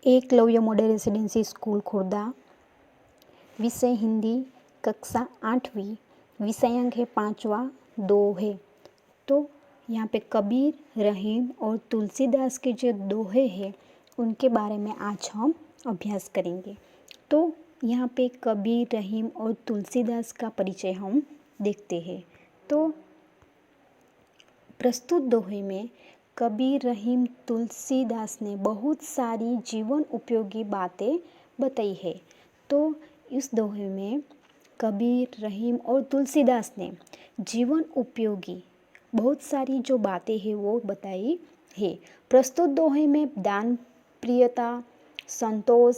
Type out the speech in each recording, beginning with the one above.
Eklavya model residency school Khurda. विषय हिंदी, कक्षा 8वीं, विषयांक है 5वां, 2 है। तो यहाँ पे कबीर, रहीम और तुलसीदास के जो दोहे हैं उनके बारे में आज हम अभ्यास करेंगे। तो यहाँ पे कबीर, रहीम और तुलसीदास का परिचय हम देखते हैं। तो प्रस्तुत दोहे में कबीर, रहीम, तुलसीदास ने बहुत सारी जीवन उपयोगी बातें बताई है। तो इस दोहे में कबीर, रहीम और तुलसीदास ने जीवन उपयोगी बहुत सारी जो बातें हैं वो बताई है। प्रस्तुत दोहे में दान, प्रियता, संतोष,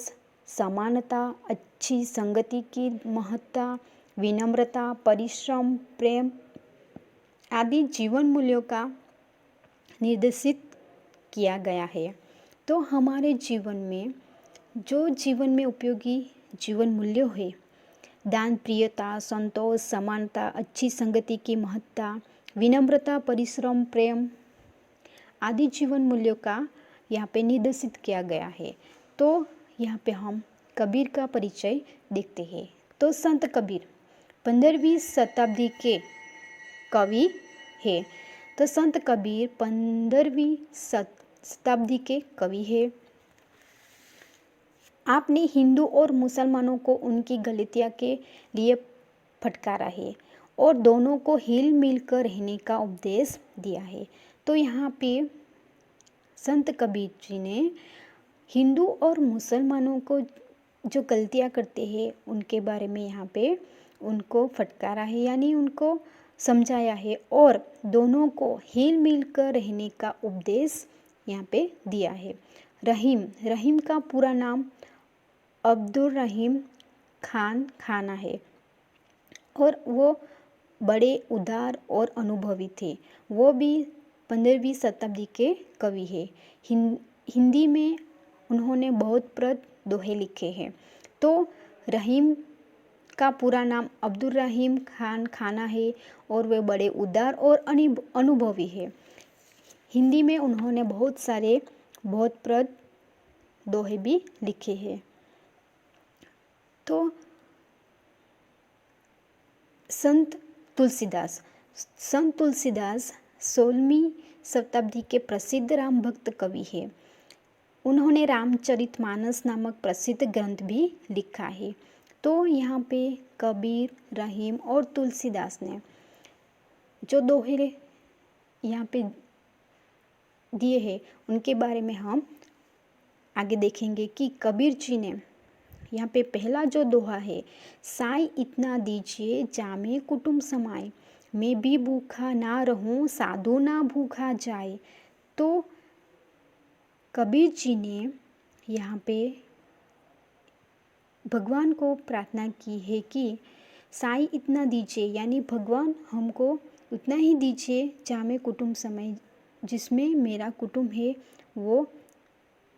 समानता, अच्छी संगति की महत्ता, विनम्रता, परिश्रम, प्रेम आदि जीवन मूल्यों का निर्देशित किया गया है। तो हमारे जीवन में जो जीवन में उपयोगी जीवन मूल्य है, दान, प्रियता, संतोष, समानता, अच्छी संगति की महत्ता, विनम्रता, परिश्रम, प्रेम आदि जीवन मूल्यों का यहाँ पे निर्देशित किया गया है। तो यहाँ पे हम कबीर का परिचय देखते हैं। तो संत कबीर 15वीं शताब्दी के कवि है। तो संत कबीर 15वीं शताब्दी के कवि है। आपने हिंदू और मुसलमानों को उनकी गलतियाँ के लिए फटकारा है और दोनों को हिल मिल कर रहने का उपदेश दिया है। तो यहाँ पे संत कबीर जी ने हिंदू और मुसलमानों को जो गलतियाँ करते हैं उनके बारे में यहाँ पे उनको फटकारा है, यानी उनको समझाया है और दोनों को हिल मिल कर रहने का उपदेश यहाँ पे दिया है। रहीम का पूरा नाम अब्दुल रहीम खान खाना है और वो बड़े उदार और अनुभवी थे। वो भी 15वीं शताब्दी के कवि है। हिंदी में उन्होंने बहुत प्रद दोहे लिखे हैं। तो रहीम का पूरा नाम अब्दुल रहीम खान खाना है और वे बड़े उदार और अनुभवी है। हिंदी में उन्होंने बहुत सारे बहुत प्रद दोहे भी लिखे हैं। तो संत तुलसीदास 16वीं शताब्दी के प्रसिद्ध राम भक्त कवि है। उन्होंने रामचरितमानस नामक प्रसिद्ध ग्रंथ भी लिखा है। तो यहाँ पे कबीर, रहीम और तुलसीदास ने जो दोहे यहाँ पे दिए हैं उनके बारे में हम आगे देखेंगे कि कबीर जी ने यहाँ पे पहला जो दोहा है, साई इतना दीजिए जामे कुटुंब समाए, मैं भी भूखा ना रहूं साधु ना भूखा जाए। तो कबीर जी ने यहाँ पे भगवान को प्रार्थना की है कि साई इतना दीजिए, यानी भगवान हमको उतना ही दीजिए जामे कुटुंब समय, जिसमें मेरा कुटुंब है वो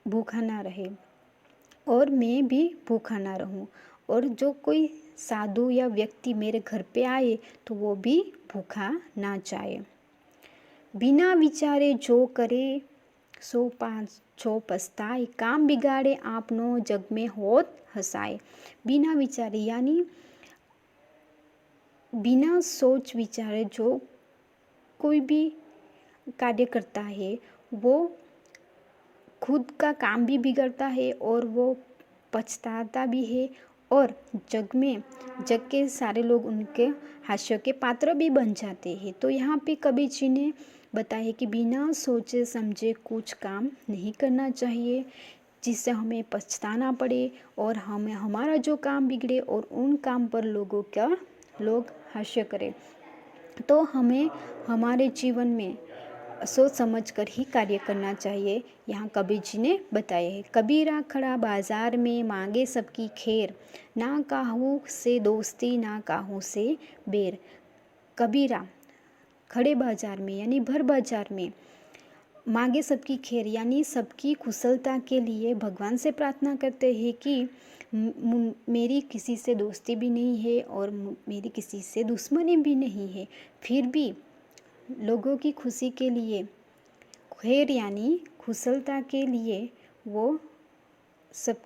भूखा ना रहे और मैं भी भूखा ना रहूं, और जो कोई साधु या व्यक्ति मेरे घर पे आए तो वो भी भूखा ना जाए। बिना विचारे जो करे सो पाछो पछताए, काम बिगाड़े आपनो जग में होत हंसाए। बिना विचारे यानी बिना सोच विचारे जो कोई भी कार्य करता है वो खुद का काम भी बिगड़ता है और वो पछताता भी है और जग के सारे लोग उनके हास्य के पात्र भी बन जाते हैं। तो यहाँ पे कबीर जी ने बताया कि बिना सोचे समझे कुछ काम नहीं करना चाहिए जिससे हमें पछताना पड़े और हमें हमारा जो काम बिगड़े और उन काम पर लोग हास्य करें। तो हमें हमारे जीवन में सोच समझ कर ही कार्य करना चाहिए, यहाँ कबीर जी ने बताया है। कबीरा खड़ा बाजार में मांगे सबकी खैर, ना काहू से दोस्ती ना काहू से बैर। कबीरा खड़े बाजार में यानी भर बाजार में मांगे सबकी खैर यानी सबकी कुशलता के लिए भगवान से प्रार्थना करते हैं कि मेरी किसी से दोस्ती भी नहीं है और मेरी किसी से दुश्मनी भी नहीं है, फिर भी लोगों की खुशी के लिए, खैर यानी कुशलता के लिए वो सब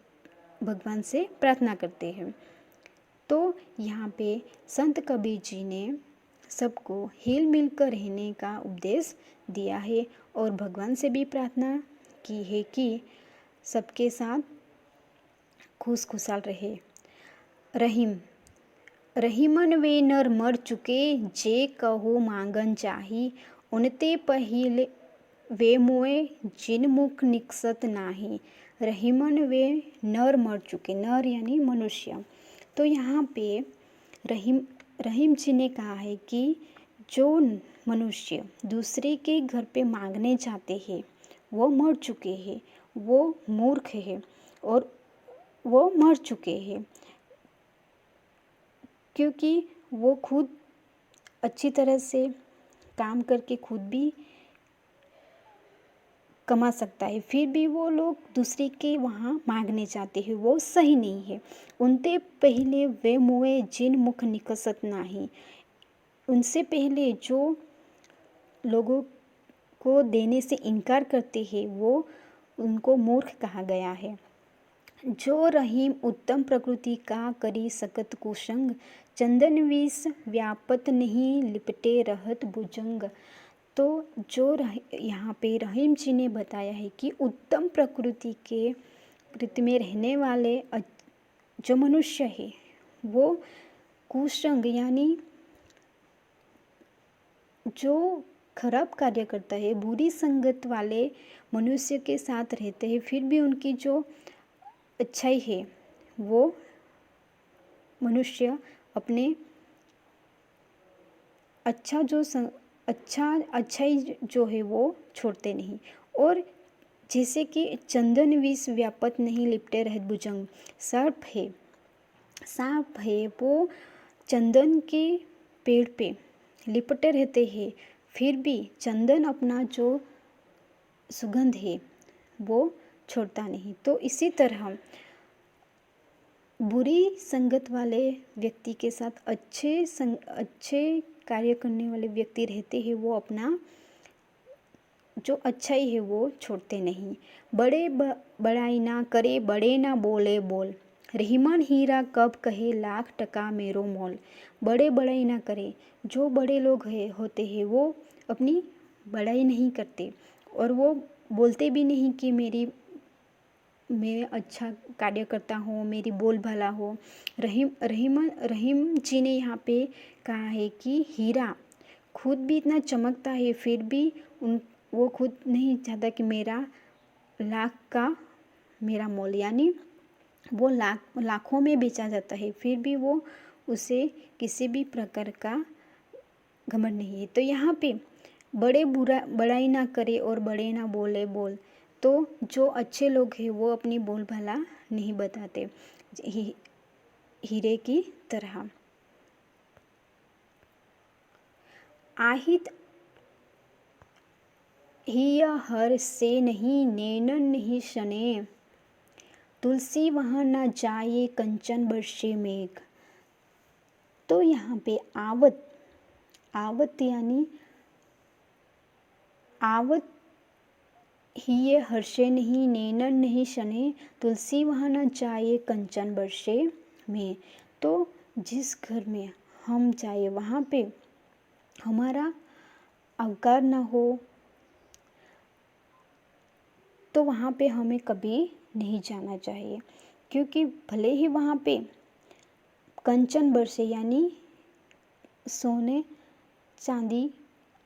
भगवान से प्रार्थना करते हैं। तो यहाँ पे संत कबीर जी ने सबको हिल मिल कर रहने का उपदेश दिया है और भगवान से भी प्रार्थना की है कि सबके साथ खुश खुशाल रहे। रहीम रहीमन वे नर मर चुके, जे कहो मांगन चाही, उनते पहिले वे मोए जिन मुख निकसत नाही। रहीमन वे नर मर चुके, नर यानी मनुष्य। तो यहाँ पे रहीम जी ने कहा है कि जो मनुष्य दूसरे के घर पे मांगने जाते हैं वो मर चुके हैं, वो मूर्ख है और वो मर चुके हैं, क्योंकि वो खुद अच्छी तरह से काम करके खुद भी कमा सकता है, फिर भी वो लोग दूसरे के वहाँ मांगने जाते हैं, वो सही नहीं है। उनते पहले वे मुए जिन मुख निकसत नाही। उनसे पहले जो लोगों को देने से इनकार करते हैं वो उनको मूर्ख कहा गया है। जो रहीम उत्तम प्रकृति का करी सकत कुसंग, चंदन विष व्यापत नहीं लिपटे रहत भुजंग। तो जो यहाँ पे रहीम जी ने बताया है कि उत्तम प्रकृति में रहने वाले जो मनुष्य है वो कुसंग यानी जो खराब कार्य करता है, बुरी संगत वाले मनुष्य के साथ रहते हैं, फिर भी उनकी जो अच्छाई है वो मनुष्य अपने अच्छाई जो है वो छोड़ते नहीं। और जैसे कि चंदन विष व्यापत नहीं लिपटे रहत भुजंग, सांप है वो चंदन के पेड़ पे लिपटे रहते हैं, फिर भी चंदन अपना जो सुगंध है वो छोड़ता नहीं। तो इसी तरह बुरी संगत वाले व्यक्ति के साथ अच्छे कार्य करने वाले व्यक्ति रहते हैं, वो अपना जो अच्छाई है वो छोड़ते नहीं। बड़ाई ना करे, बड़े ना बोले बोल, रहीमन हीरा कब कहे लाख टका मेरो मोल। बड़ाई ना करे, जो बड़े लोग होते हैं वो अपनी बड़ाई नहीं करते और वो बोलते भी नहीं कि मैं अच्छा कार्य करता हूँ, मेरी बोल भला हो। रहीम जी ने यहाँ पे कहा है कि हीरा खुद भी इतना चमकता है, फिर भी वो खुद नहीं चाहता कि मेरा लाख का मेरा मोल, यानी वो लाखों में बेचा जाता है, फिर भी वो उसे किसी भी प्रकार का घमंड नहीं है। तो यहाँ पे बड़ाई ना करे और बड़े ना बोले बोल। तो जो अच्छे लोग हैं वो अपनी बोल भला नहीं बताते, हीरे की तरह। आहित हिय हर से नहीं, नैनन नहीं शने, तुलसी वहाँ न जाए कंचन बरसे मेघ। तो यहाँ पे आवत यानी आवत हिय हर्षे नहीं, नैनन नहीं शने, तुलसी वहाँ न जाए कंचन बरसे में। तो जिस घर में हम जाए वहाँ पे हमारा अवकार ना हो तो वहाँ पे हमें कभी नहीं जाना चाहिए, क्योंकि भले ही वहाँ पे कंचन बरसे यानी सोने चांदी,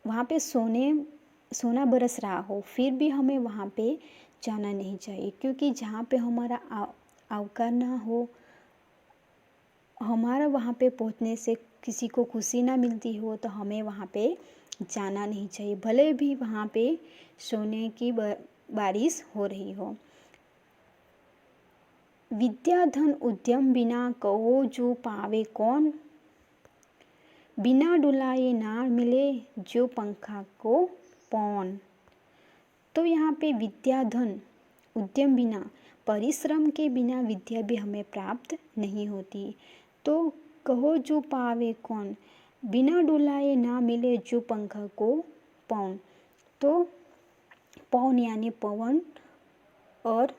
वहाँ पे सोना बरस रहा हो, फिर भी हमें वहाँ पे जाना नहीं चाहिए, क्योंकि जहाँ पे हमारा अवकार ना हो, हमारा वहाँ पे पहुँचने से किसी को खुशी ना मिलती हो, तो हमें वहाँ पे जाना नहीं चाहिए, भले भी वहाँ पे सोने की बारिश हो रही हो। विद्या धन उद्यम बिना कहो जो पावे कौन, बिना डुलाए ना मिले जो पंखा को पौन। तो यहाँ पे विद्या धन उद्यम बिना, परिश्रम के बिना विद्या भी हमें प्राप्त नहीं होती। तो कहो जो पावे कौन, बिना डुलाए ना मिले जो पंखा को पौन। तो पौन यानी पवन और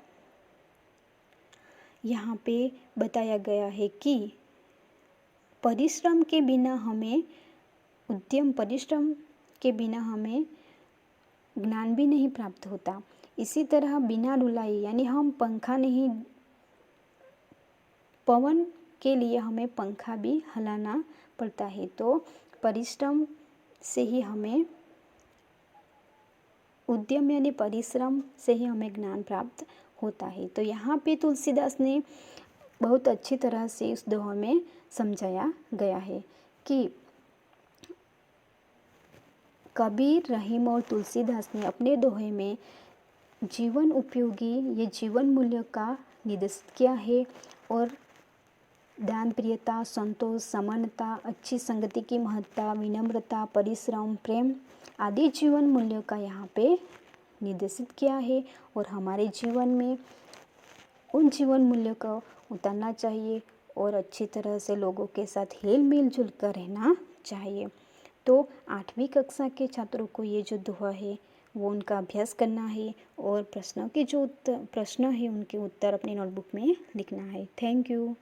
यहाँ पे बताया गया है कि परिश्रम के बिना हमें परिश्रम के बिना हमें ज्ञान भी नहीं प्राप्त होता। इसी तरह बिना रुलाई यानी हम पंखा नहीं, पवन के लिए हमें पंखा भी हिलाना पड़ता है। तो परिश्रम से ही हमें उद्यम यानी परिश्रम से ही हमें ज्ञान प्राप्त होता है। तो यहाँ पे तुलसीदास ने बहुत अच्छी तरह से इस दोहा में समझाया गया है कि कबीर, रहीम और तुलसीदास ने अपने दोहे में जीवन उपयोगी ये जीवन मूल्य का निर्देशित किया है और दान, प्रियता, संतोष, समानता, अच्छी संगति की महत्ता, विनम्रता, परिश्रम, प्रेम आदि जीवन मूल्यों का यहाँ पे निर्देशित किया है। और हमारे जीवन में उन जीवन मूल्यों को उतारना चाहिए और अच्छी तरह से लोगों के साथ हिल मिल जुल कर रहना चाहिए। तो 8वीं कक्षा के छात्रों को ये जो दोहा है वो उनका अभ्यास करना है और प्रश्न है उनके उत्तर अपनी नोटबुक में लिखना है। Thank you.